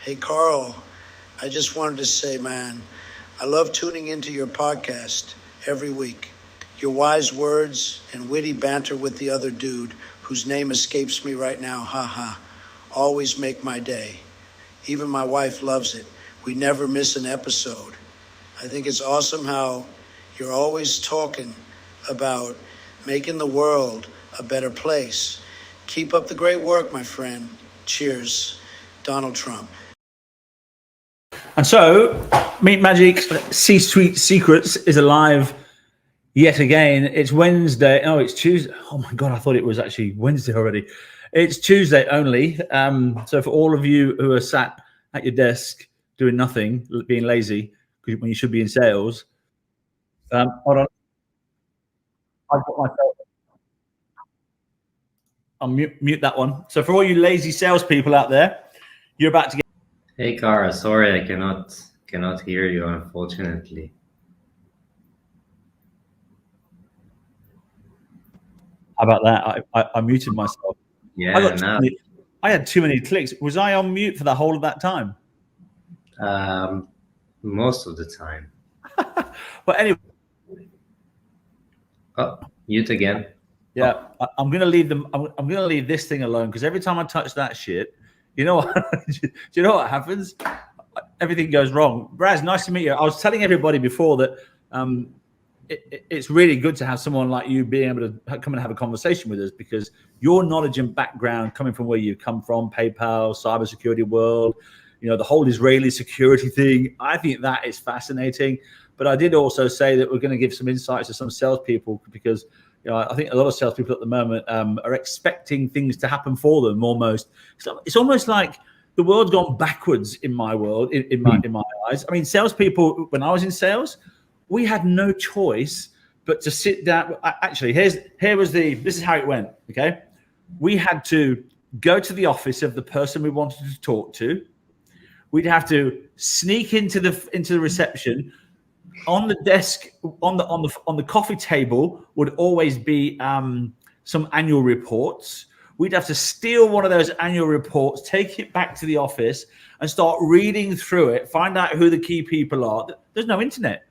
Hey, Carl, I just wanted to say, man, I love tuning into your podcast every week. Your wise words and witty banter with the other dude, whose name escapes me right now, haha, always make my day. Even my wife loves it. We never miss an episode. I think it's awesome how you're always talking about making the world a better place. Keep up the great work, my friend. Cheers, Donald Trump. And so, Meat Magic C-Suite Secrets is alive yet again. It's Wednesday. Oh, it's Tuesday. Oh my God, I thought it was actually Wednesday already. It's Tuesday only. So for all of you who are sat at your desk doing nothing, being lazy, when you should be in sales, hold on. I've got myself. I'll mute that one. So for all you lazy salespeople out there, you're about to get. Hey, Cara, sorry, I cannot hear you, unfortunately. How about that? I muted myself. Yeah, I had too many clicks. Was I on mute for the whole of that time? Most of the time. But anyway. Oh, mute again. Yeah, oh. I'm gonna leave them. I'm gonna leave this thing alone because every time I touch that shit, you know what? Do you know what happens? Everything goes wrong. Raz, nice to meet you. I was telling everybody before that it's really good to have someone like you being able to come and have a conversation with us because your knowledge and background coming from where you come from, PayPal, cybersecurity world, you know, the whole Israeli security thing. I think that is fascinating. But I did also say that we're going to give some insights to some salespeople because, you know, I think a lot of salespeople at the moment are expecting things to happen for them almost. So it's almost like the world's gone backwards in my world, in my eyes. I mean, salespeople, when I was in sales, we had no choice but to sit down. Actually, this is how it went. Okay, we had to go to the office of the person we wanted to talk to. We'd have to sneak into the reception. On the desk, on the coffee table would always be some annual reports. We'd have to steal one of those annual reports, take it back to the office, and start reading through it. Find out who the key people are. There's no internet.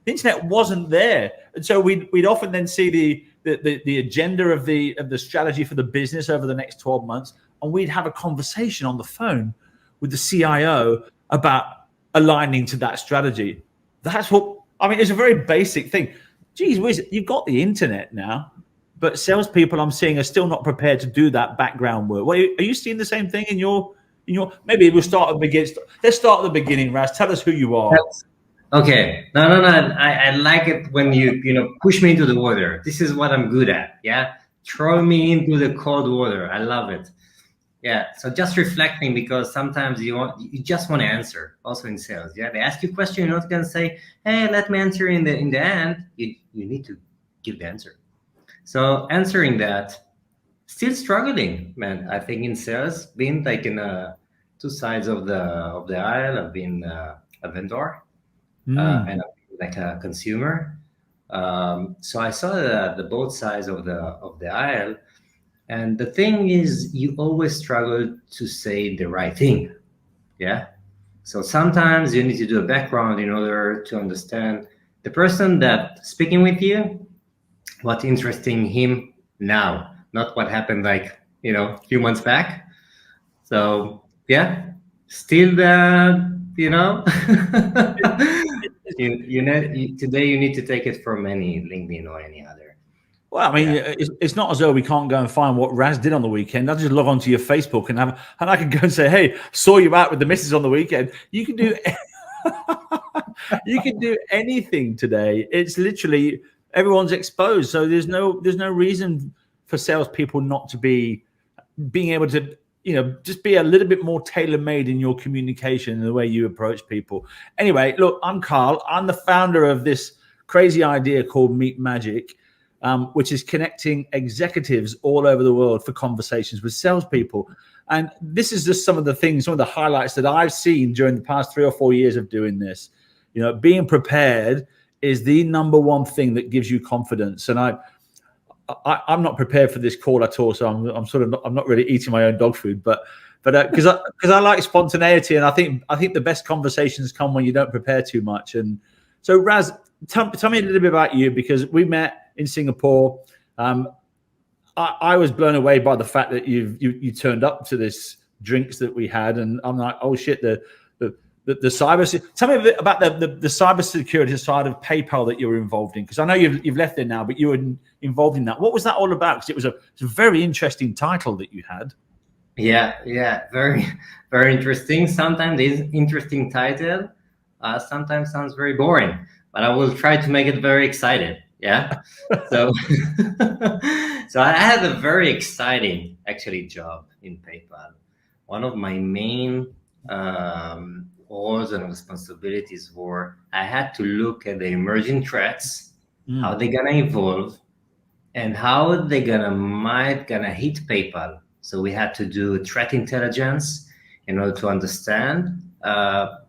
The internet wasn't there, and so we'd often then see the agenda of the strategy for the business over the next 12 months, and we'd have a conversation on the phone with the CIO about aligning to that strategy. That's what I mean. It's a very basic thing. Geez whiz, you've got the internet now, but salespeople I'm seeing are still not prepared to do that background work. Well, are you seeing the same thing in your? Maybe we'll start at the beginning. Let's start at the beginning, Raz. Tell us who you are. Okay. No. I like it when you push me into the water. This is what I'm good at. Yeah. Throw me into the cold water. I love it. Yeah. So just reflecting because sometimes you just want to answer. Also in sales, yeah. They ask you a question, you're not gonna say, "Hey, let me answer in the end." You need to give the answer. So answering that, still struggling, man. I think in sales, being like in two sides of the aisle. I've been a vendor and like a consumer. So I saw the both sides of the aisle. And the thing is, you always struggle to say the right thing. Yeah. So sometimes you need to do a background in order to understand the person that speaking with you, what's interesting him now, not what happened like, a few months back. So yeah, still today you need to take it from any LinkedIn or any other. Well, I mean, it's not as though we can't go and find what Raz did on the weekend. I'll just log on to your Facebook and I can go and say, "Hey, saw you out with the missus on the weekend." You can do, you can do anything today. It's literally everyone's exposed, so there's no reason for salespeople not to being able to, just be a little bit more tailor-made in your communication and the way you approach people. Anyway, look, I'm Carl. I'm the founder of this crazy idea called Meat Magic. Which is connecting executives all over the world for conversations with salespeople. And this is just some of the highlights that I've seen during the past 3 or 4 years of doing this. Being prepared is the number one thing that gives you confidence. And I'm not prepared for this call at all. So I'm not really eating my own dog food, but But because I like spontaneity, and I think the best conversations come when you don't prepare too much. And so, Raz, tell me a little bit about you, because we met in Singapore. I was blown away by the fact that you turned up to this drinks that we had, and I'm like, oh shit, the cyber. Tell me a bit about the cybersecurity side of PayPal that you were involved in, because I know you've left there now, but you were involved in that. What was that all about? Because it was a very interesting title that you had. Yeah, very, very interesting. Sometimes it's interesting title, sometimes sounds very boring, but I will try to make it very exciting. Yeah. So, so I had a very exciting actually job in PayPal. One of my main roles and responsibilities were I had to look at the emerging threats, how they're gonna evolve, and how they might hit PayPal. So we had to do threat intelligence in order to understand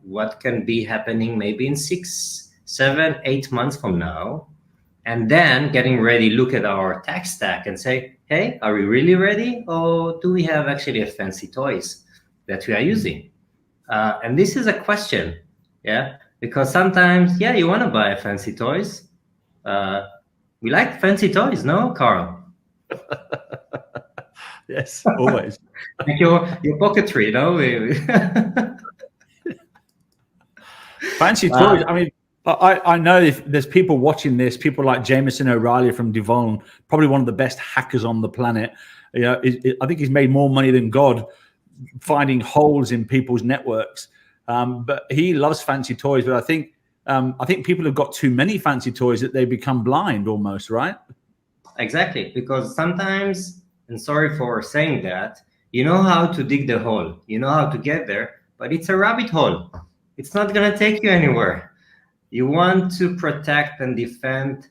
what can be happening maybe in 6, 7, 8 months from now. And then getting ready, look at our tech stack and say, hey, are we really ready? Or do we have actually a fancy toys that we are using? And this is a question, yeah? Because sometimes, yeah, you want to buy fancy toys. We like fancy toys, no, Carl? Yes, always. Like your pocketry, no? Fancy toys. I mean, I know if there's people watching this, people like Jameson O'Reilly from Devon, probably one of the best hackers on the planet. You know, I think he's made more money than God finding holes in people's networks. But he loves fancy toys. But I think people have got too many fancy toys that they become blind almost, right? Exactly, because sometimes, and sorry for saying that, you know how to dig the hole, you know how to get there, but it's a rabbit hole. It's not going to take you anywhere. You want to protect and defend,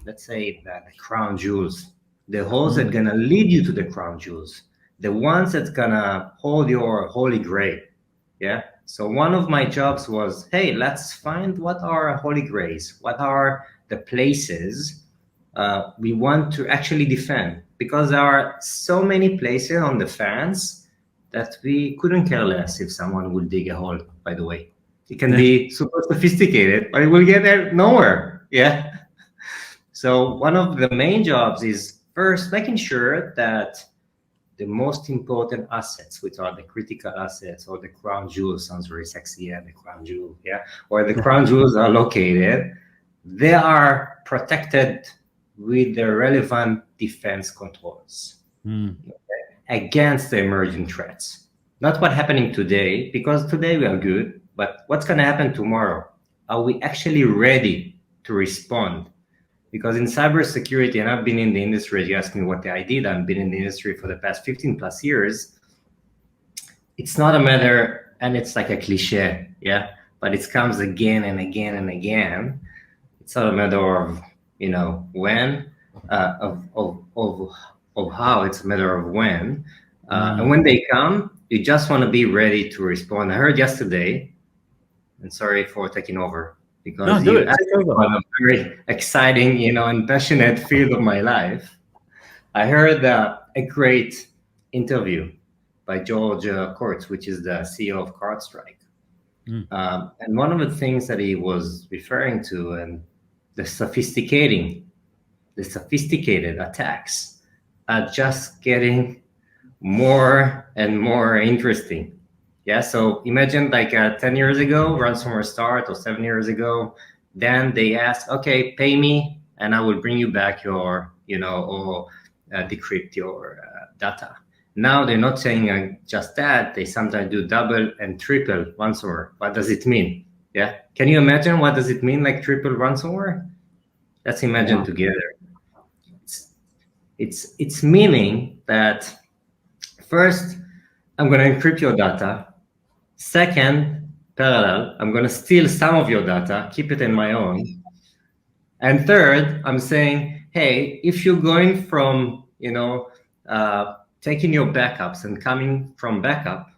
let's say, the crown jewels, the holes that are going to lead you to the crown jewels, the ones that's going to hold your holy grail. Yeah. So one of my jobs was, hey, let's find what are holy grails, what are the places we want to actually defend, because there are so many places on the fence that we couldn't care less if someone would dig a hole, by the way. It can be super sophisticated, but it will get there nowhere. Yeah. So one of the main jobs is first making sure that the most important assets, which are the critical assets, or the crown jewels, sounds very sexy, yeah, the crown jewel, yeah, or the crown jewels are located, they are protected with the relevant defense controls against the emerging threats. Not what's happening today, because today we are good, but what's going to happen tomorrow? Are we actually ready to respond? Because in cybersecurity, and I've been in the industry, you asked me what I did, I've been in the industry for the past 15 plus years. It's not a matter, and it's like a cliche, yeah, but it comes again and again and again. It's not a matter of, you know, when, of how, it's a matter of when. And when they come, you just want to be ready to respond. I heard yesterday, and sorry for taking over, because you asked about a very exciting, you know, and passionate field of my life. I heard a great interview by George Kurtz, which is the CEO of CrowdStrike. And one of the things that he was referring to, and the sophisticated attacks are just getting more and more interesting. Yeah, so imagine like 10 years ago, ransomware start, or 7 years ago, then they ask, okay, pay me and I will bring you back your, you know, or decrypt your data. Now they're not saying just that, they sometimes do double and triple ransomware. What does it mean? Yeah, can you imagine what does it mean, like triple ransomware? Let's imagine together. It's meaning that first, I'm going to encrypt your data. Second, parallel, I'm going to steal some of your data, keep it in my own. And third, I'm saying, hey, if you're going from, you know, taking your backups and coming from backup,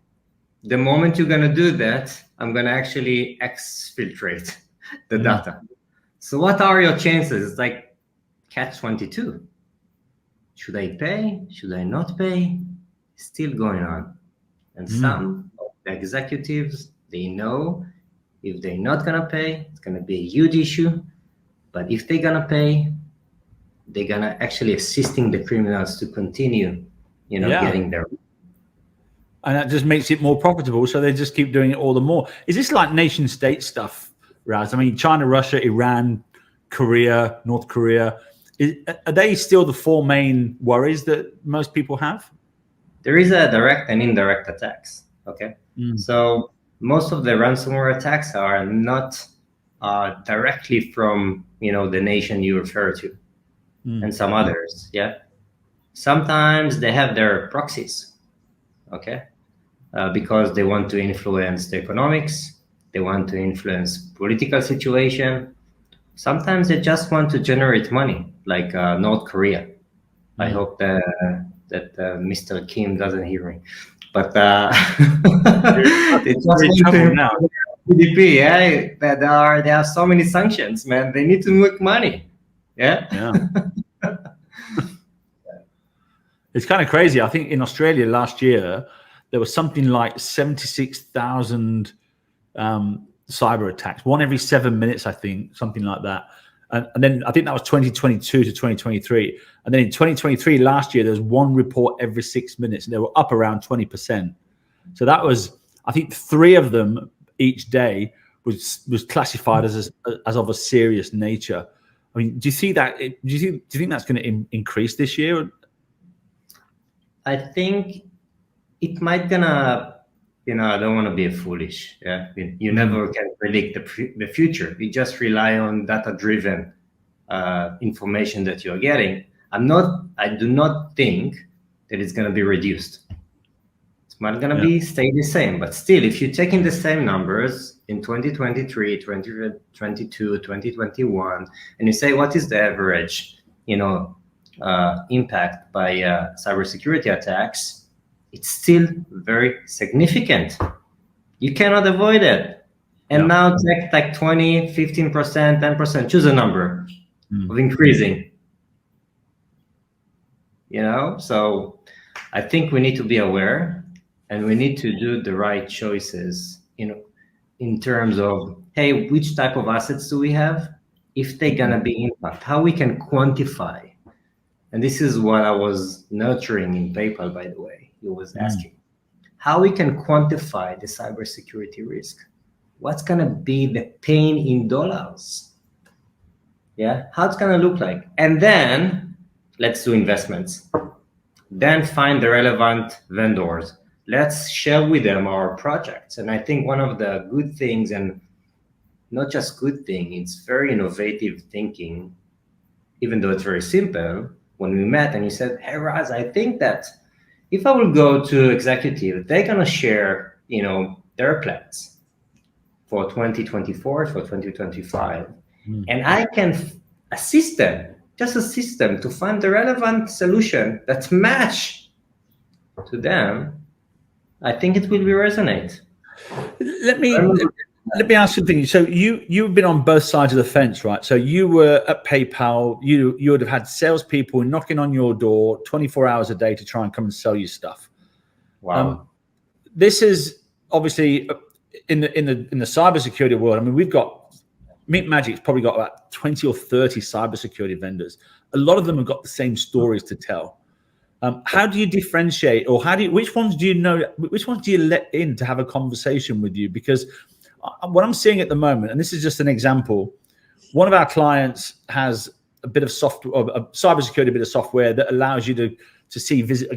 the moment you're going to do that, I'm going to actually exfiltrate the data. So what are your chances? It's like catch-22. Should I pay? Should I not pay? Still going on. And some of the executives, they know if they're not gonna pay, it's gonna be a huge issue. But if they're gonna pay, they're gonna actually assisting the criminals to continue, getting their. And that just makes it more profitable. So they just keep doing it all the more. Is this like nation state stuff, Raz? I mean, China, Russia, Iran, Korea, North Korea. Are they still the four main worries that most people have? There is a direct and indirect attacks. Okay. So most of the ransomware attacks are not directly from, the nation you refer to and some others. Yeah. Sometimes they have their proxies. Okay. Because they want to influence the economics. They want to influence political situation. Sometimes they just want to generate money, like North Korea. I hope that Mr. Kim doesn't hear me. But they just want to now. GDP. Yeah, there are so many sanctions, man. They need to make money. Yeah. It's kind of crazy. I think in Australia last year there was something like 76,000 cyber attacks, one every 7 minutes, I think, something like that. And then I think that was 2022 to 2023. And then in 2023, last year, there was one report every 6 minutes, and they were up around 20%. So that was, I think, 3 of them each day was classified as of a serious nature. I mean, do you see that? Do you think that's going to increase this year? I think it might gonna. I don't want to be foolish. Yeah, you never can predict the future. You just rely on data-driven information that you're getting. I do not think that it's going to be reduced. It's not going to stay the same. But still, if you take in the same numbers in 2023, 2022, 2021, and you say what is the average, impact by cybersecurity attacks, it's still very significant. You cannot avoid it. And now take like 20, 15%, 10%, choose a number of increasing. So I think we need to be aware, and we need to do the right choices, in terms of, hey, which type of assets do we have? If they're gonna be impact, how we can quantify. And this is what I was nurturing in PayPal, by the way. He was asking how we can quantify the cybersecurity risk. What's going to be the pain in dollars? Yeah, how it's going to look like. And then let's do investments. Then find the relevant vendors. Let's share with them our projects. And I think one of the good things, and not just good thing, it's very innovative thinking, even though it's very simple. When we met and you said, hey, Raz, I think that if I will go to executive, they're going to share, their plans for 2024, for 2025. And I can assist them to find the relevant solution that match to them. I think it will resonate. Let me ask something. So you've been on both sides of the fence, right? So you were at PayPal. You would have had salespeople knocking on your door 24 hours a day to try and come and sell you stuff. Wow. This is obviously in the cybersecurity world. I mean, we've got Magic's probably got about 20 or 30 cybersecurity vendors. A lot of them have got the same stories to tell. How do you differentiate, or which ones do you know? Which ones do you let in to have a conversation with you? Because what I'm seeing at the moment, and this is just an example, one of our clients has a bit of software, a cybersecurity bit of software that allows you to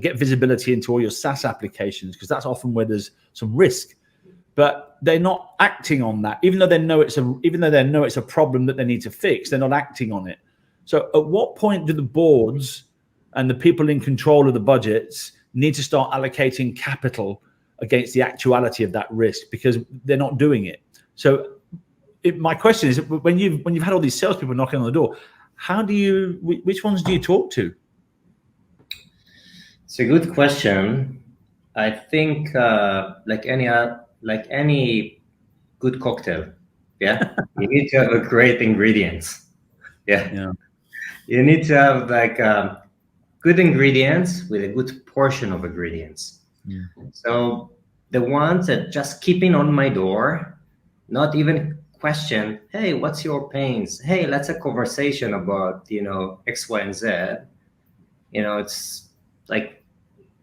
get visibility into all your SaaS applications, because that's often where there's some risk. But they're not acting on that, even though they know it's a problem that they need to fix. They're not acting on it. So, at what point do the boards and the people in control of the budgets need to start allocating capital against the actuality of that risk, because they're not doing it? So my question is, when you've had all these salespeople knocking on the door, which ones do you talk to? It's a good question. I think like any good cocktail, you need to have a great ingredients. You need to have good ingredients with a good portion of ingredients. So the ones that just keeping on my door, not even question, hey, what's your pains? Hey, let's have a conversation about, X, Y, and Z. It's like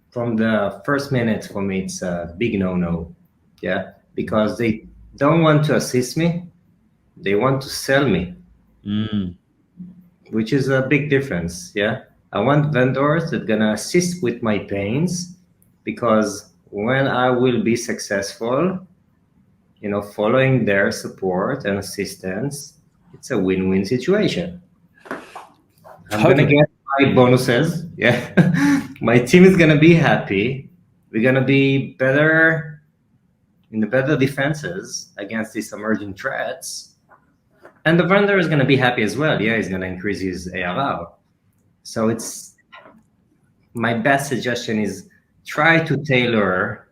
from the first minute for me, it's a big no-no. Yeah. Because they don't want to assist me. They want to sell me, which is a big difference. Yeah. I want vendors that gonna assist with my pains, because when I will be successful, following their support and assistance, it's a win-win situation. I'm gonna get my bonuses. Yeah. My team is gonna be happy. We're gonna be better in the better defenses against these emerging threats. And the vendor is gonna be happy as well. Yeah, he's gonna increase his ARR. So it's my best suggestion is try to tailor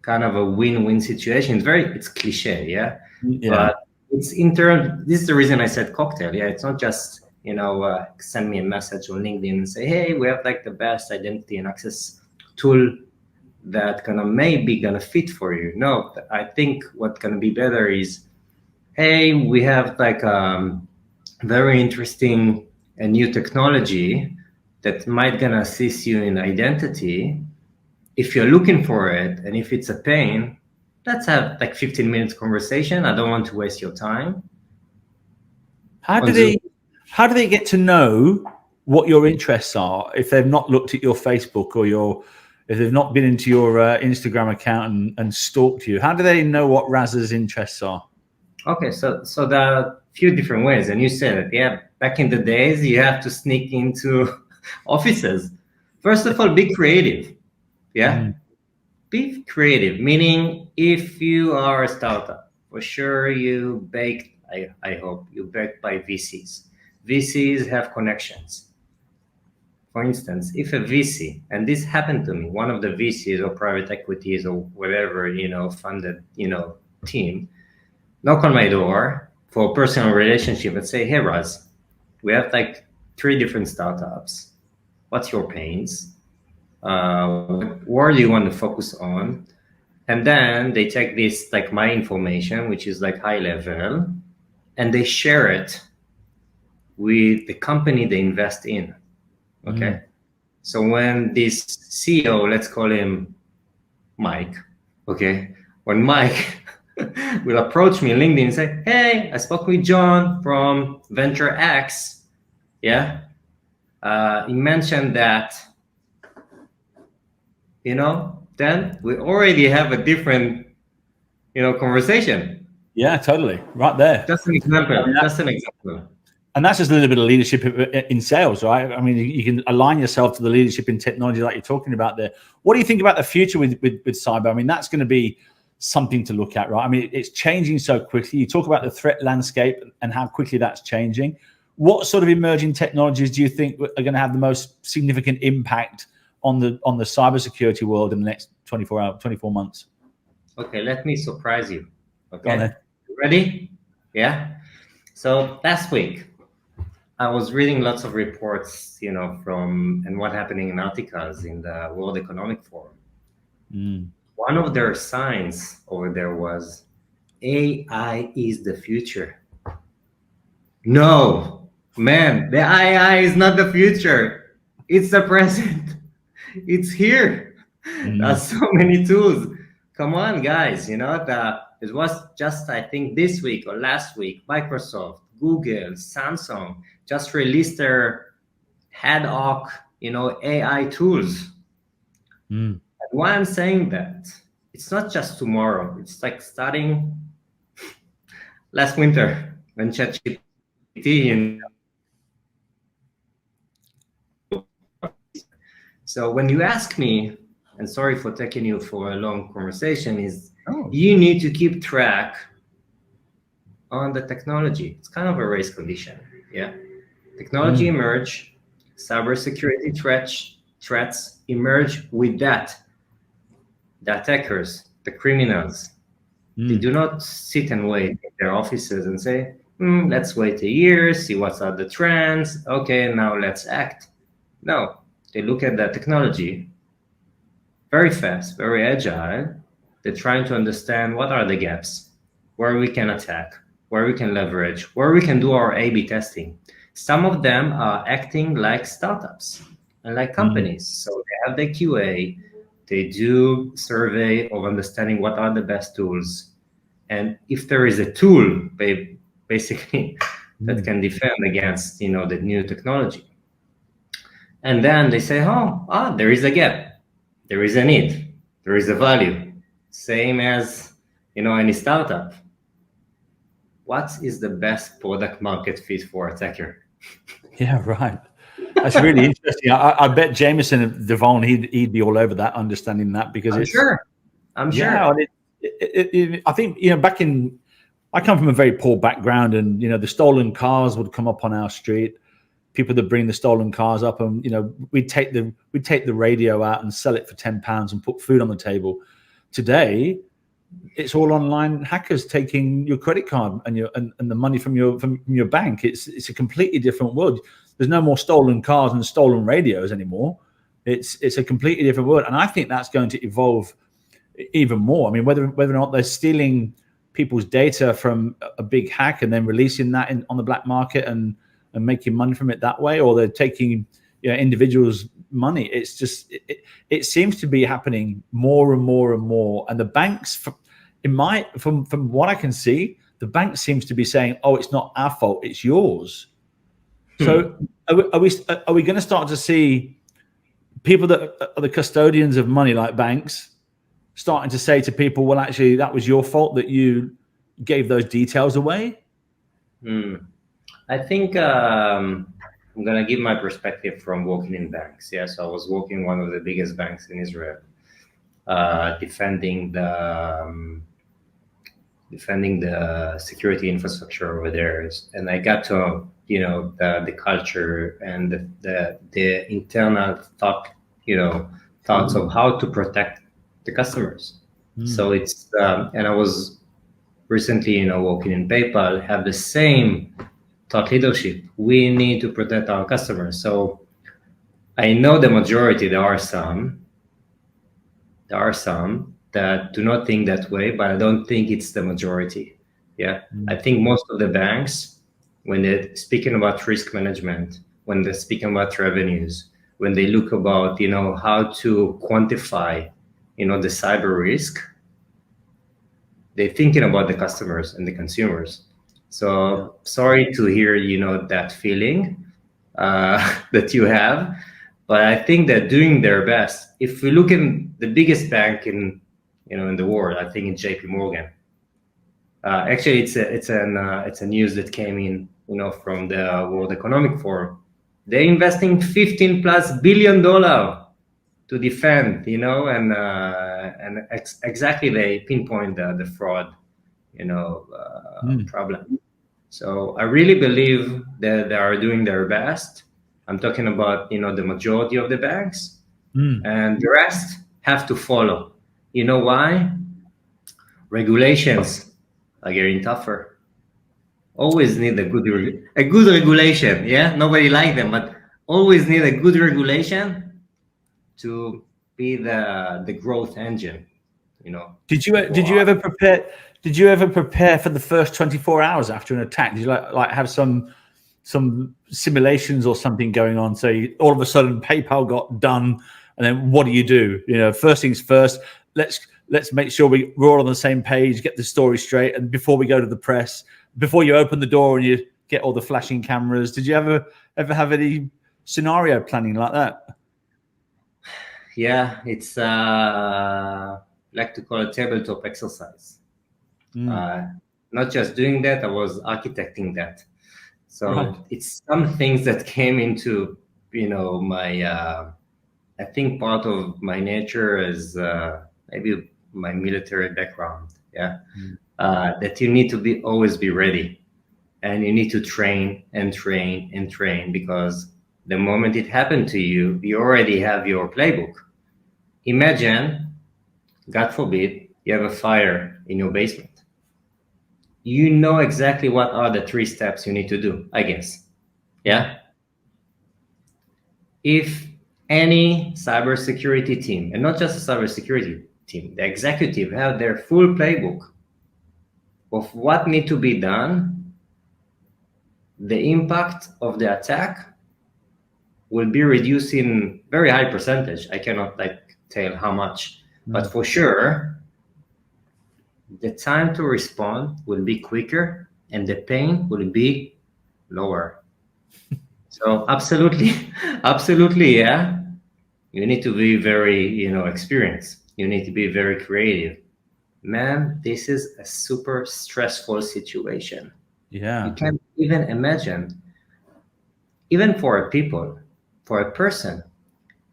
kind of a win-win situation. It's cliche, yeah. But it's this is the reason I said cocktail. Yeah, it's not just send me a message on LinkedIn and say, hey, we have like the best identity and access tool that maybe gonna fit for you. No, I think what's gonna be better is, hey, we have like very interesting and new technology that might gonna assist you in identity. If you're looking for it, and if it's a pain, let's have like 15 minutes conversation. I don't want to waste your time. How do they get to know what your interests are if they've not looked at your Facebook or if they've not been into your Instagram account and stalked you? How do they know what Raz's interests are? Okay, so there are a few different ways, and you said it. Yeah, back in the days, you have to sneak into offices. First of all, be creative. Yeah, be creative. Meaning, if you are a startup, for sure you baked. I hope you baked by VCs. VCs have connections. For instance, if a VC, and this happened to me, one of the VCs or private equities or whatever funded team, knock on my door for a personal relationship and say, hey, Raz, we have like 3 different startups. What's your pains? Where do you want to focus on? And then they take this, like my information, which is like high level, and they share it with the company they invest in. Okay. So when this CEO, let's call him Mike. Okay. When Mike will approach me on LinkedIn and say, hey, I spoke with John from Venture X. Yeah. He mentioned that, then we already have a different, conversation. Yeah, totally. Right there. Just an example. And that's just a little bit of leadership in sales, right? I mean, you can align yourself to the leadership in technology like you're talking about there. What do you think about the future with cyber? I mean, that's going to be something to look at, right? I mean, it's changing so quickly. You talk about the threat landscape and how quickly that's changing. What sort of emerging technologies do you think are going to have the most significant impact on the cybersecurity world in the next 24 months? Okay, let me surprise you. Okay, you ready? Yeah. So last week, I was reading lots of reports, and what happening in articles in the World Economic Forum. One of their signs over there was AI is the future. No, man, the AI is not the future. It's the present. It's here. There's so many tools. Come on, guys. It was just, I think, this week or last week, Microsoft, Google, Samsung just released their ad hoc, AI tools. And why I'm saying that, it's not just tomorrow. It's like starting last winter when ChatGPT. So when you ask me, and sorry for taking you for a long conversation, you need to keep track on the technology. It's kind of a race condition. Yeah. Technology emerge, cybersecurity threats emerge with that. The attackers, the criminals, they do not sit and wait in their offices and say, let's wait a year, see what's are the trends. Okay, now let's act. No, they look at the technology very fast, very agile. They're trying to understand what are the gaps, where we can attack, where we can leverage, where we can do our A/B testing. Some of them are acting like startups and like companies. So they have the QA, they do survey of understanding what are the best tools. And if there is a tool, basically, that can defend against, the new technology. And then they say, there is a gap, there is a need, there is a value, same as, any startup. What is the best product market fit for attacker? Yeah, right. That's really interesting. I bet Jameson and Devon, he'd be all over that, understanding that, because I'm yeah, sure. I think, I come from a very poor background, and, the stolen cars would come up on our street. People that bring the stolen cars up, and, we'd take the radio out and sell it for £10 and put food on the table. Today, it's all online hackers taking your credit card and the money from your bank. It's a completely different world. There's no more stolen cars and stolen radios anymore. It's a completely different world, and I think that's going to evolve even more. I mean, whether or not they're stealing people's data from a big hack and then releasing that on the black market and making money from it that way, or they're taking individuals' money. It's just it seems to be happening more and more and more. And the banks, from what I can see, the bank seems to be saying, "Oh, it's not our fault; it's yours." So are we going to start to see people that are the custodians of money, like banks, starting to say to people, "Well, actually, that was your fault that you gave those details away"? I think I'm going to give my perspective from working in banks. Yeah, so I was working in one of the biggest banks in Israel, defending the security infrastructure over there, and I got to the culture and the internal thoughts of how to protect the customers. So it's and I was recently working in PayPal, have the same thought leadership. We need to protect our customers. So I know the majority, there are some that do not think that way, but I don't think it's the majority. Yeah. I think most of the banks, when they're speaking about risk management, when they're speaking about revenues, when they look about, how to quantify, the cyber risk, they're thinking about the customers and the consumers. So sorry to hear, that feeling that you have, but I think they're doing their best. If we look in the biggest bank in the world, I think in JP Morgan. Actually, it's a news that came in, from the World Economic Forum. They're investing $15+ billion to defend, and exactly they pinpoint the fraud, problem. So I really believe that they are doing their best. I'm talking about, the majority of the banks, and the rest have to follow. You know why? Regulations are getting tougher. Always need a good regulation. Yeah, nobody like them, but always need a good regulation to be the growth engine. Did you ever prepare? Did you ever prepare for the first 24 hours after an attack? Did you like have some simulations or something going on? So all of a sudden PayPal got done, and then what do you do? First things first. Let's make sure we're all on the same page, get the story straight, and before we go to the press, before you open the door and you get all the flashing cameras. Did you ever have any scenario planning like that? Yeah, it's like to call it tabletop exercise. Not just doing that, I was architecting that. So It's some things that came into, my, I think part of my nature is maybe my military background. Yeah. That you need to always be ready, and you need to train and train and train, because the moment it happened to you, you already have your playbook. Imagine, God forbid, you have a fire in your basement. You know exactly what are the 3 steps you need to do, I guess. Yeah. If any cybersecurity team, and not just a cybersecurity, team, the executive, have their full playbook of what need to be done, the impact of the attack will be reduced in very high percentage. I cannot like tell how much, but for sure, the time to respond will be quicker and the pain will be lower. So absolutely, absolutely, yeah. You need to be very, experienced. You need to be very creative. Man, this is a super stressful situation. Yeah. You can't even imagine, even for a people, for a person,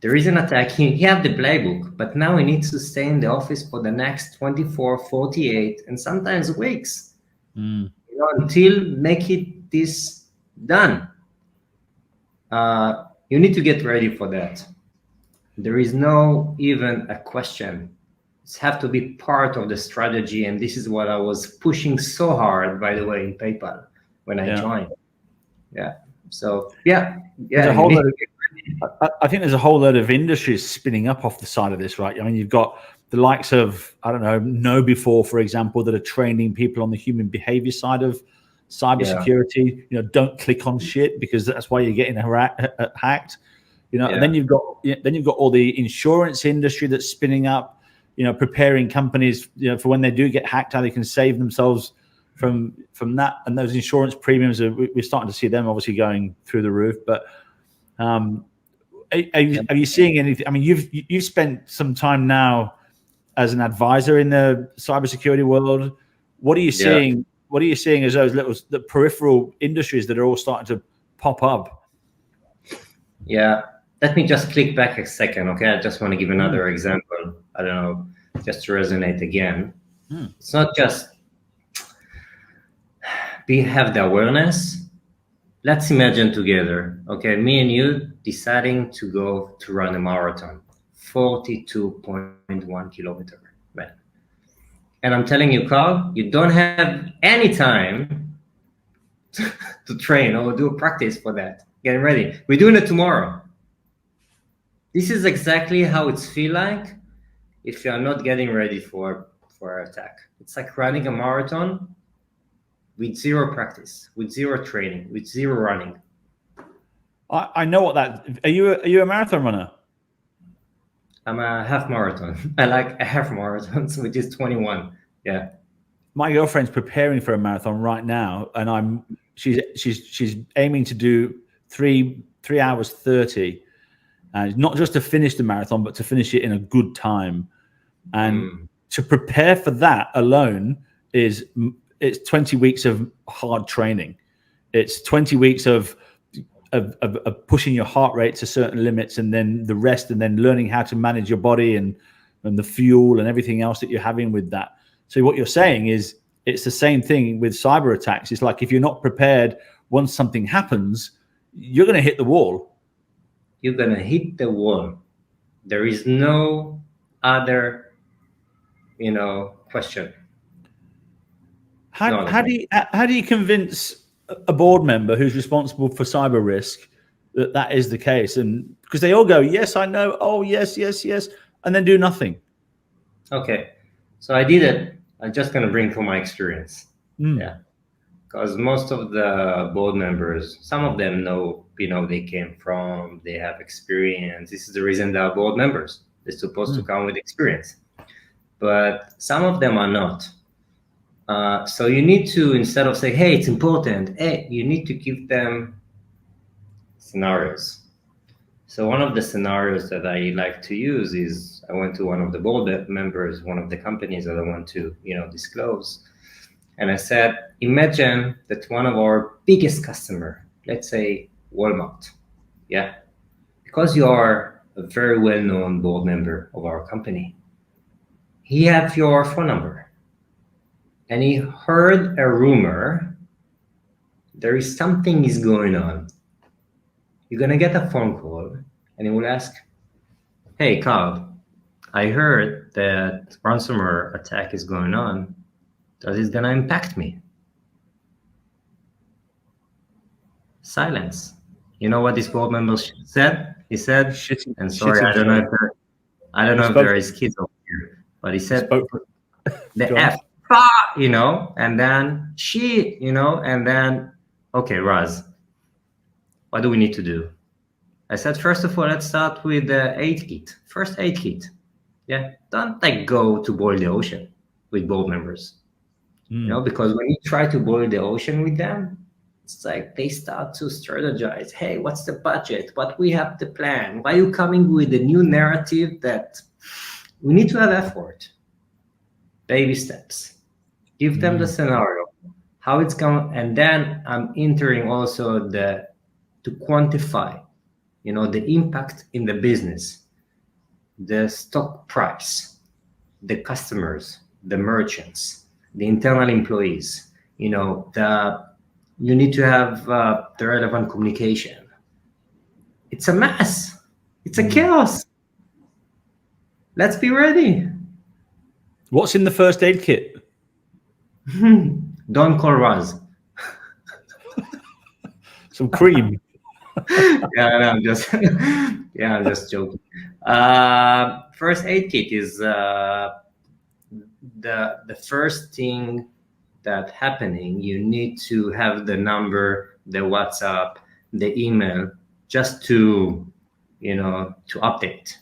there is an attack. He have the playbook, but now he needs to stay in the office for the next 24, 48, and sometimes weeks, until make it this done. You need to get ready for that. There is no even a question. It's have to be part of the strategy, and this is what I was pushing so hard, by the way, in PayPal when I joined. Yeah. So yeah. There's a whole I think there's a whole load of industries spinning up off the side of this, right? I mean, you've got the likes of, I don't know before, for example, that are training people on the human behavior side of cybersecurity. Don't click on shit because that's why you're getting hacked. And then you've got all the insurance industry that's spinning up. Preparing companies, for when they do get hacked, how they can save themselves from that. And those insurance premiums we're starting to see them obviously going through the roof. But are you seeing anything? I mean, you've spent some time now as an advisor in the cybersecurity world. What are you seeing? What are you seeing as the peripheral industries that are all starting to pop up? Yeah, let me just click back a second, okay? I just want to give another example. I don't know, just to resonate again. It's not just we have the awareness. Let's imagine together, okay? Me and you deciding to go to run a marathon, 42.1 kilometers, man. And I'm telling you, Carl, you don't have any time to train or do a practice for that. Getting ready. We're doing it tomorrow. This is exactly how it's feel like if you're not getting ready for an attack. It's like running a marathon with zero practice, with zero training, with zero running. I know what that. Are you a marathon runner? I'm a half marathon. I like a half marathon, which is 21. Yeah. My girlfriend's preparing for a marathon right now, and she's aiming to do 3 hours 30, and not just to finish the marathon, but to finish it in a good time. And to prepare for that alone it's 20 weeks of hard training. It's 20 weeks of pushing your heart rate to certain limits, and then the rest, and then learning how to manage your body and the fuel and everything else that you're having with that. So what you're saying is it's the same thing with cyber attacks. It's like if you're not prepared, once something happens, you're going to hit the wall. You're going to hit the wall. There is no other, question. How do you convince a board member who's responsible for cyber risk that is the case? And because they all go, yes, I know. Oh, yes, yes, yes. And then do nothing. Okay. So I did it. I'm just going to bring from my experience. Yeah. Because most of the board members, some of them know, they came from, they have experience. This is the reason they are board members. They're supposed to come with experience. But some of them are not. So you need to, instead of say, hey, it's important, you need to give them scenarios. So one of the scenarios that I like to use is I went to one of the board members, one of the companies that I want to, disclose. And I said, imagine that one of our biggest customer, let's say Walmart, yeah, because you are a very well-known board member of our company, he have your phone number. And he heard a rumor, there is something is going on. You're going to get a phone call and he will ask, hey, Carl, I heard that ransomware attack is going on. Does it going to impact me? Silence. You know what this board member said? He said, and sorry, I don't know if there is kids over here. but he said Spoke for- the Go on. F, you know, and then she, you know, and then, okay, Raz, what do we need to do? I said, first of all, let's start with the aid kit, first aid kit. Yeah, don't like go to boil the ocean with board members, you know, because when you try to boil the ocean with them, it's like they start to strategize. Hey, what's the budget? What we have the plan? Why are you coming with a new narrative that we need to have effort? Baby steps. Give them the scenario, how it's going, and then I'm entering also to quantify, you know, the impact in the business, the stock price, the customers, the merchants, the internal employees. You know, you need to have the relevant communication. It's a mess. It's a chaos. Let's be ready. What's in the first aid kit? Don't call Raz. Some cream. Yeah, no, I'm just I'm just joking. First aid kit is the first thing that happening. You need to have the number, the WhatsApp, the email, just to, you know, to update,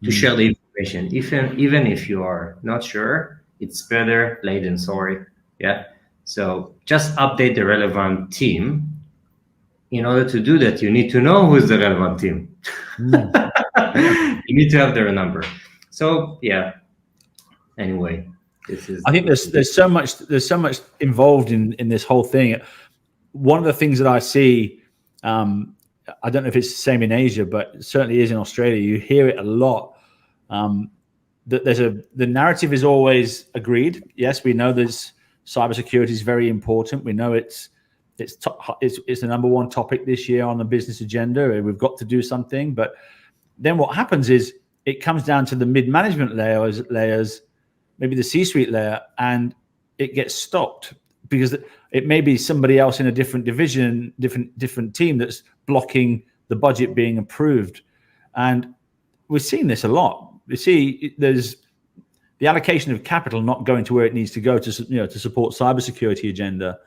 to share the information. Even if you are not sure, it's better late than sorry. Yeah. So just update the relevant team. In order to do that, you need to know who's the relevant team. You need to have their number. So yeah. Anyway, I think there's so much involved in this whole thing. One of the things that I see, I don't know if it's the same in Asia, but it certainly is in Australia. You hear it a lot. That the narrative is always agreed. Yes, we know cybersecurity is very important. We know it's the number one topic this year on the business agenda. We've got to do something. But then what happens is it comes down to the mid-management layers, maybe the C-suite layer, and it gets stopped because it may be somebody else in a different division, different team that's blocking the budget being approved. And we're seeing this a lot. We see there's the allocation of capital not going to where it needs to go to support cybersecurity agenda.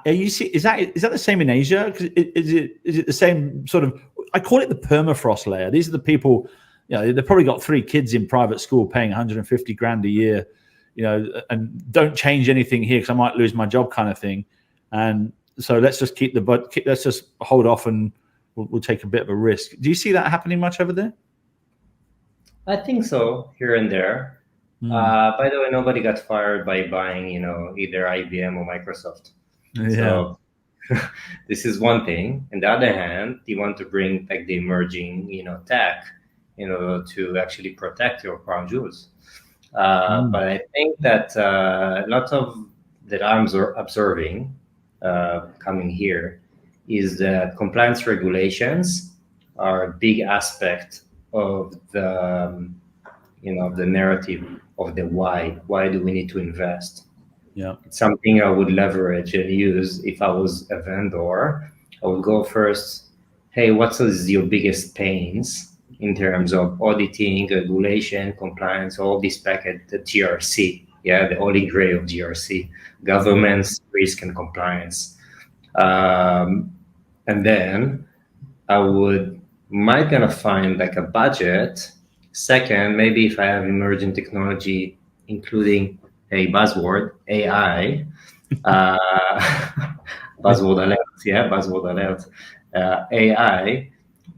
Is that the same in Asia? Is it the same sort of? I call it the permafrost layer. These are the people, you know, they've probably got 3 kids in private school, paying 150 grand a year, you know, and don't change anything here because I might lose my job, kind of thing. And so let's just let's just hold off and we'll take a bit of a risk. Do you see that happening much over there? I think so, here and there. By the way, nobody got fired by buying, you know, either IBM or Microsoft. Yeah. So this is one thing. On the other hand, you want to bring like the emerging, you know, tech in order to actually protect your crown jewels. But I think that a lot of that I'm observing coming here is that compliance regulations are a big aspect of the, you know, the narrative of the why. Why do we need to invest? Yeah, it's something I would leverage and use if I was a vendor. I would go first. Hey, what is your biggest pains in terms of auditing, regulation, compliance, all this packet, the GRC, yeah, the holy grail of GRC, governance, risk and compliance. And then I might gonna find like a budget. Second, maybe if I have emerging technology, including a buzzword, AI, buzzword alert, AI,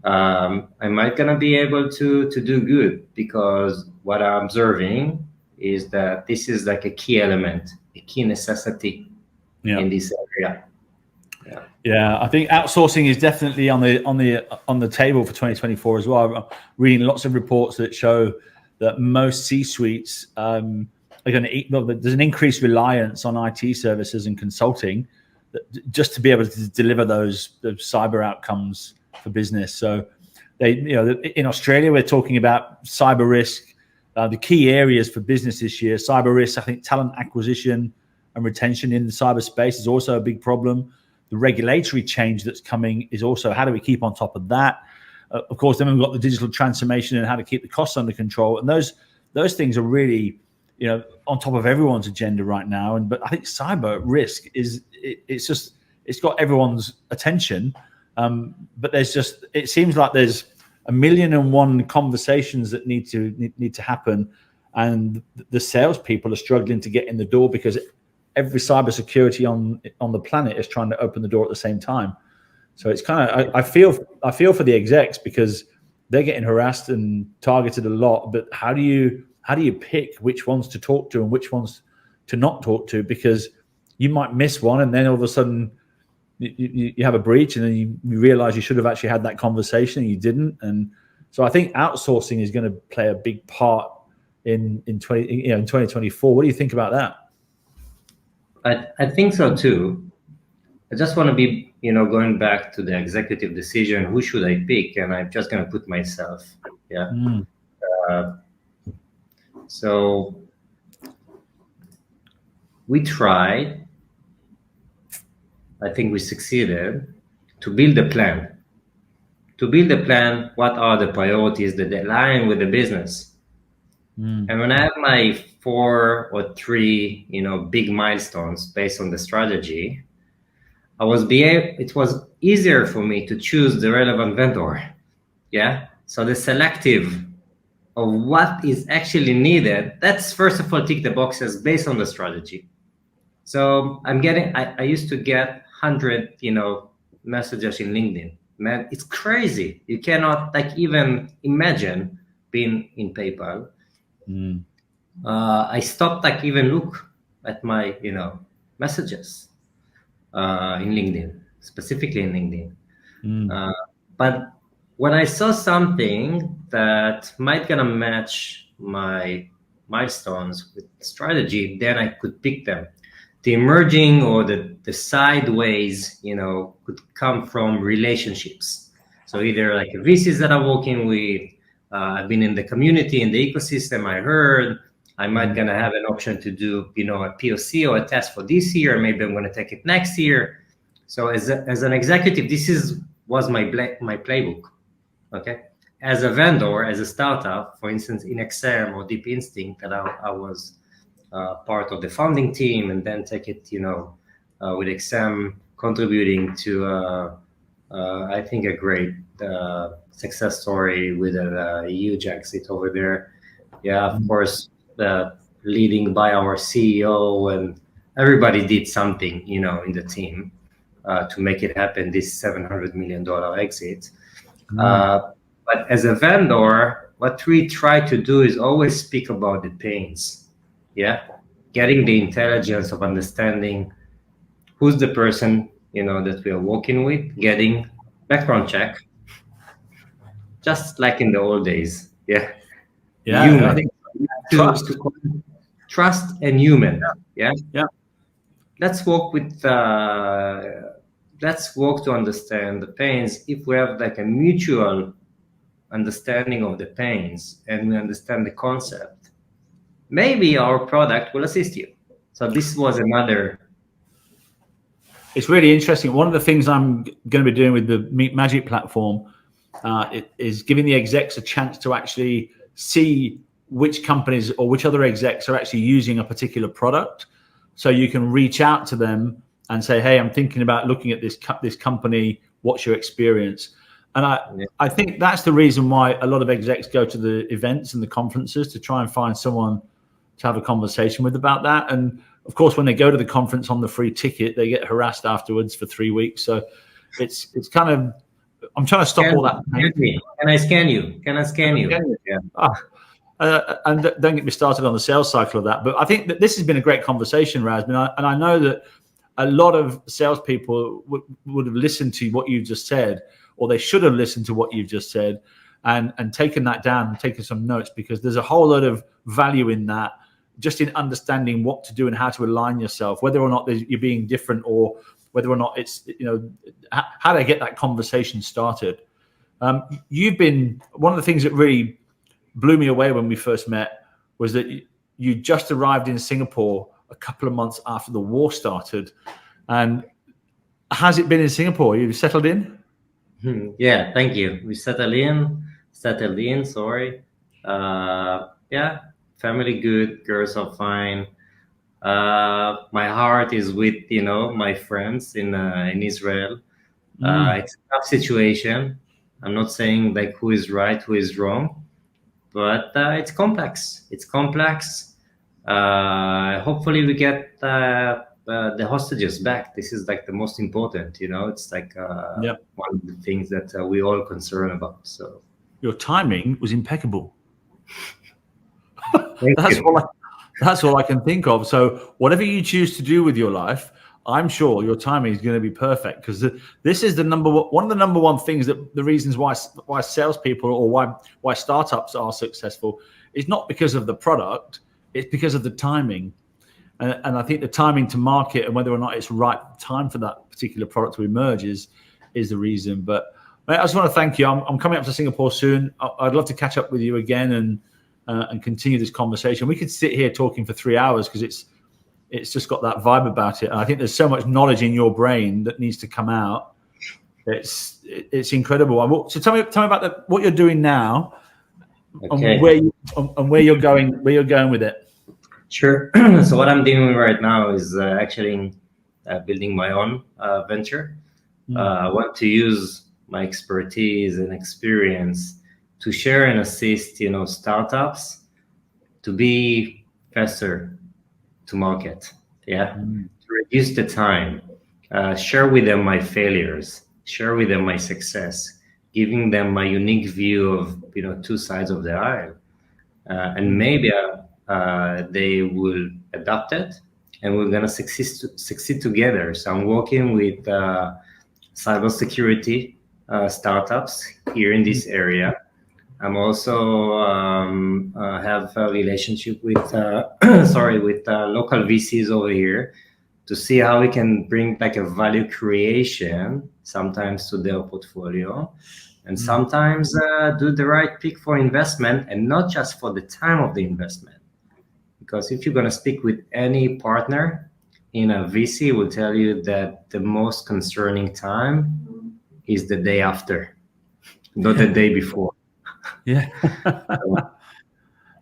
I might gonna be able to do good, because what I'm observing is that this is like a key element, a key necessity in this area. Yeah, I think outsourcing is definitely on the table for 2024 as well. I'm reading lots of reports that show that most C-suites are going to there's an increased reliance on IT services and consulting just to be able to deliver those cyber outcomes for business. So in Australia, we're talking about cyber risk. The key areas for business this year, cyber risk, I think talent acquisition and retention in the cyberspace is also a big problem. The regulatory change that's coming is also, how do we keep on top of that? Of course, then we've got the digital transformation and how to keep the costs under control. And those those things are really, on top of everyone's agenda right now. But I think cyber risk it's got everyone's attention. But it seems like there's 1,000,001 conversations that need to happen, and the salespeople are struggling to get in the door because every cybersecurity on the planet is trying to open the door at the same time. So it's kind of, I feel for the execs because they're getting harassed and targeted a lot. But how do you pick which ones to talk to and which ones to not talk to? Because you might miss one, and then all of a sudden you have a breach, and then you realize you should have actually had that conversation and you didn't. And so I think outsourcing is going to play a big part in 2024. What do you think about that? I think so too. I just want to be, going back to the executive decision, who should I pick? And I'm just going to put myself. Yeah. So we tried, I think we succeeded, to build a plan. What are the priorities that align with the business? And when I have my 4 or 3, big milestones based on the strategy, it was easier for me to choose the relevant vendor. Yeah. So the selective of what is actually needed, that's first of all tick the boxes based on the strategy. So I used to get 100, messages in LinkedIn. Man, it's crazy. You cannot even imagine being in PayPal. I stopped even look at my, messages in LinkedIn, specifically in LinkedIn. But when I saw something that might gonna match my milestones with strategy, then I could pick them. The emerging or the sideways, could come from relationships. So either like VCs that I'm working with, I've been in the community, in the ecosystem. I heard I might gonna have an option to do, a POC or a test for this year. Maybe I'm gonna take it next year. So as an executive, was my playbook. Okay. As a vendor, as a startup, for instance, in XM or Deep Instinct, that I was part of the founding team, and then take it, with XM contributing to, I think, a great success story with a huge exit over there. Yeah, of course, leading by our CEO, and everybody did something, in the team to make it happen, this $700 million exit. But as a vendor, what we try to do is always speak about the pains. Yeah, getting the intelligence of understanding who's the person, that we are working with, getting background check, just like in the old days. Yeah. Human. I think trust and human. Yeah. Let's work to understand the pains. If we have a mutual understanding of the pains and we understand the concept, maybe our product will assist you. So this was another. It's really interesting. One of the things I'm going to be doing with the Meet Magic platform is giving the execs a chance to actually see which companies or which other execs are actually using a particular product. So you can reach out to them and say, hey, I'm thinking about looking at this company. What's your experience? And I think that's the reason why a lot of execs go to the events and the conferences, to try and find someone to have a conversation with about that. And of course, when they go to the conference on the free ticket, they get harassed afterwards for 3 weeks. So it's kind of, I'm trying to stop all that. Can I scan you? Yeah. And don't get me started on the sales cycle of that. But I think that this has been a great conversation, Razmin. And I know that a lot of salespeople would have listened to what you just said, or they should have listened to what you've just said and taken that down and taken some notes, because there's a whole lot of value in that, just in understanding what to do and how to align yourself, whether or not you're being different, or whether or not it's, how to get that conversation started. You've been, one of the things that really blew me away when we first met was that you just arrived in Singapore a couple of months after the war started. And how's it been in Singapore? You've settled in? Yeah, thank you. We settled in, sorry. Yeah, family good, girls are fine. My heart is with my friends in Israel. It's a tough situation. I'm not saying like who is right, who is wrong, but it's complex. It's complex. Hopefully, we get the hostages back. This is like the most important. It's like one of the things that we all concerned about. So Your timing was impeccable. thank That's you. that's all I can think of. So whatever you choose to do with your life, I'm sure your timing is going to be perfect, because this is one of the number one things, that the reasons why salespeople or why startups are successful is not because of the product, it's because of the timing. And I think the timing to market and whether or not it's right time for that particular product to emerge is the reason. But mate, I just want to thank you. I'm coming up to Singapore soon. I'd love to catch up with you again and continue this conversation. We could sit here talking for 3 hours, because it's just got that vibe about it. And I think there's so much knowledge in your brain that needs to come out. It's incredible. So tell me about what you're doing now, Okay. and where you're going with it. Sure. So what I'm doing right now is actually building my own venture. I want to use my expertise and experience to share and assist, startups to be faster to market. Yeah. To reduce the time, share with them my failures, share with them my success, giving them my unique view of, two sides of the aisle. And maybe they will adopt it, and we're going to succeed together. So I'm working with cybersecurity startups here in this area. I'm also have a relationship with local VCs over here to see how we can bring like a value creation sometimes to their portfolio, and sometimes do the right pick for investment, and not just for the time of the investment. Because if you're going to speak with any partner in a VC, will tell you that the most concerning time is the day after, not the day before. Yeah.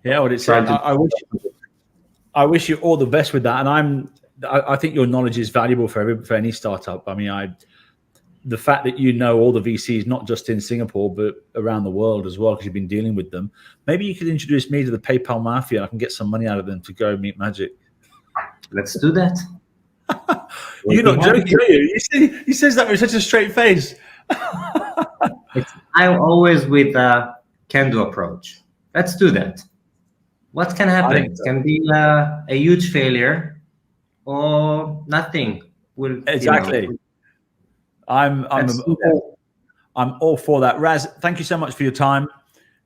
Yeah. What it's saying. I wish you all the best with that. And I think your knowledge is valuable for any startup. I mean, the fact that you know all the VCs, not just in Singapore, but around the world as well, because you've been dealing with them. Maybe you could introduce me to the PayPal mafia. I can get some money out of them to go meet Magic. Let's do that. You're not joking, are you? He says that with such a straight face. I'm always with a can-do approach. Let's do that. What can happen? It can be a huge failure, or nothing will. Exactly. I'm all for that. Raz, thank you so much for your time.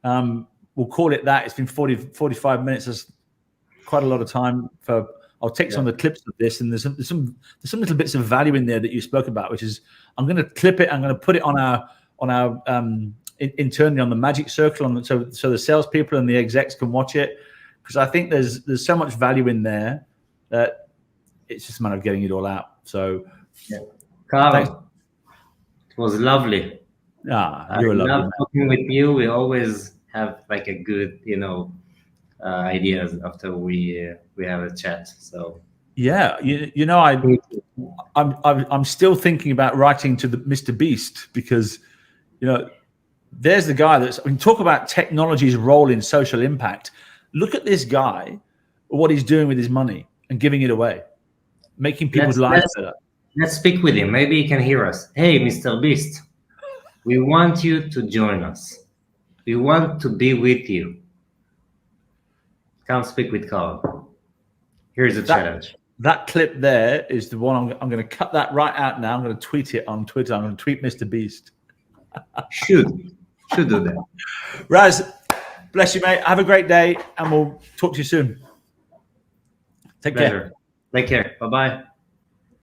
We'll call it that. It's been 45 minutes. That's quite a lot of time for. I'll take some of the clips of this, and there's some little bits of value in there that you spoke about, which is I'm going to clip it. I'm going to put it on our internally on the Magic Circle, so the salespeople and the execs can watch it, because I think there's so much value in there that it's just a matter of getting it all out. So, Carl, it was lovely. You're lovely. I love talking with you. We always have like a good, ideas after we have a chat. So yeah, I'm still thinking about writing to the Mr. Beast, because there's the guy talk about technology's role in social impact. Look at this guy, what he's doing with his money and giving it away, making people's lives better. Let's speak with him. Maybe he can hear us. Hey, Mr. Beast, we want you to join us. We want to be with you. Come speak with Carl. Here's a challenge. That clip there is the one I'm going to cut that right out now. I'm going to tweet it on Twitter. I'm going to tweet Mr. Beast. Should do that. Raz, bless you, mate. Have a great day, and we'll talk to you soon. Take care. Take care. Bye-bye.